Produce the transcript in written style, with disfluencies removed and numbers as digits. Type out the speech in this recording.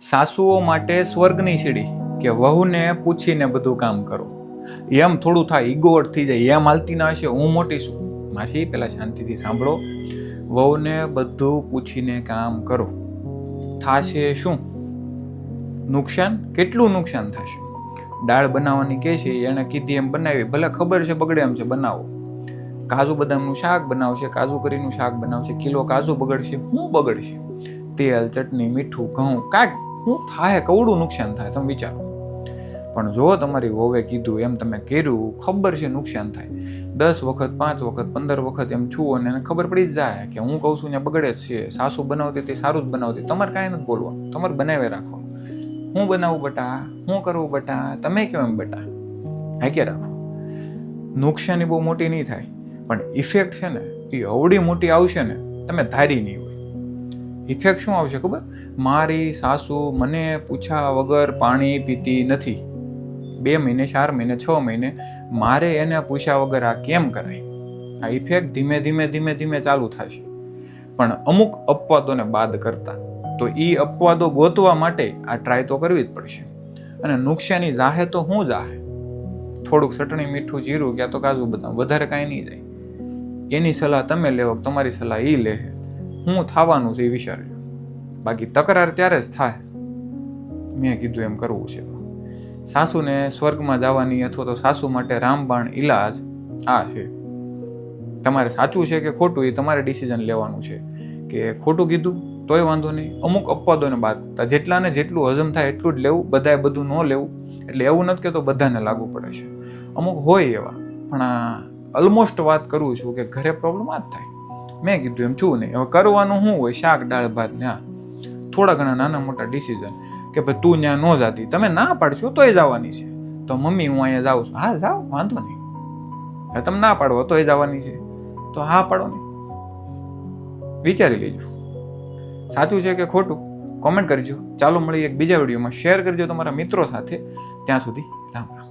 સાસુઓ માટે સ્વર્ગની સીડી કે વહુને પૂછીને બધું કામ કરો. એમ થોડું થાય, ઈગોવટ થઈ જાય, એમ હાલતી ના હશે, હું મોટી છું. માસી પહેલાં શાંતિથી સાંભળો. વહુને બધું પૂછીને કામ કરો. થશે શું નુકસાન? કેટલું નુકસાન થશે? દાળ બનાવવાની કહે છે, એણે કીધી એમ બનાવી, ભલે ખબર છે બગડે એમ છે, બનાવો. કાજુ બદામનું શાક બનાવશે, કાજુ કરીનું શાક બનાવશે, કિલો કાજુ બગડશે, શું બગડશે? તેલ, ચટણી, મીઠું, ઘઉં, કાંઈક શું થાય, કવડું નુકસાન થાય, તમે વિચારો. પણ જો તમારી વહુએ કીધું એમ તમે કર્યું, ખબર છે નુકસાન થાય, 10 વખત 5 વખત 15 વખત એમ છું અને એને ખબર પડી જ જાય કે હું કહું છું ને બગડે જ છે. સાસુ બનાવતી તે સારું જ બનાવતી, તમારે કાંઈ નથી બોલવાનું, તમારે બનાવે રાખવાનું. હું બનાવું બટા, હું કરવું બટા, તમે કેમ એમ બટા, હાકે રાખો. નુકસાની બહુ મોટી નહીં થાય, પણ ઇફેક્ટ છે ને એ અવડી મોટી આવશે ને, તમે ધારી નહીં હોય. ઇફેક્ટ શું આવશે ખબર? મારી સાસુ મને પૂછ્યા વગર પાણી પીતી નથી. 2 મહિને, 4 મહિને, 6 મહિને મારે એને પૂછ્યા વગર આ કેમ કરાય? આ ઇફેક્ટ ધીમે ધીમે ધીમે ધીમે ચાલુ થશે. પણ અમુક અપવાદોને બાદ કરતા તો એ અપવાદો ગોતવા માટે આ ટ્રાય તો કરવી જ પડશે. અને નુકસાની જાહે તો શું જાહે? થોડુંક ચટણી, મીઠું, જીરું, ક્યાં તો કાજુ બદામ, વધારે કાંઈ નહીં જાય. એની સલાહ તમે લેવો, તમારી સલાહ એ લે. હું થવાનું છે એ વિચારજો. બાકી તકરાર ત્યારે જ થાય મેં કીધું એમ કરવું છે તો. સાસુને સ્વર્ગમાં જવાની અથવા તો સાસુ માટે રામબાણ ઈલાજ આ છે. તમારે સાચું છે કે ખોટું એ તમારે ડિસિઝન લેવાનું છે. કે ખોટું કીધું તોય વાંધો નહીં, અમુક અપવાદોને બાદ કરતા જેટલાને જેટલું હજમ થાય એટલું જ લેવું, બધાએ બધું ન લેવું. એટલે એવું નથી કે તો બધાને લાગુ પડે છે, અમુક હોય એવા. પણ આ ઓલમોસ્ટ વાત કરું છું કે ઘરે પ્રોબ્લેમ આ જ થાય. મેં કીધું એમ છું નહીં. હવે કરવાનું શું હોય? શાક, દાળ, ભાત ને આ થોડા ઘણા નાના મોટા ડિસિઝન કે ભાઈ તું ત્યાં ન જાતી, તમે ના પાડશો તોય જવાની છે. તો મમ્મી હું અહીંયા જાઉં છું, હા જાઓ, વાંધો નહીં. તમે ના પાડવો તોય જવાની છે, તો હા પાડો નહીં. વિચારી લેજો સાચું છે કે ખોટું. કોમેન્ટ કરજો. ચાલો મળીએ એક બીજા વિડીયોમાં. શેર કરજો તમારા મિત્રો સાથે. ત્યાં સુધી રામ રામ.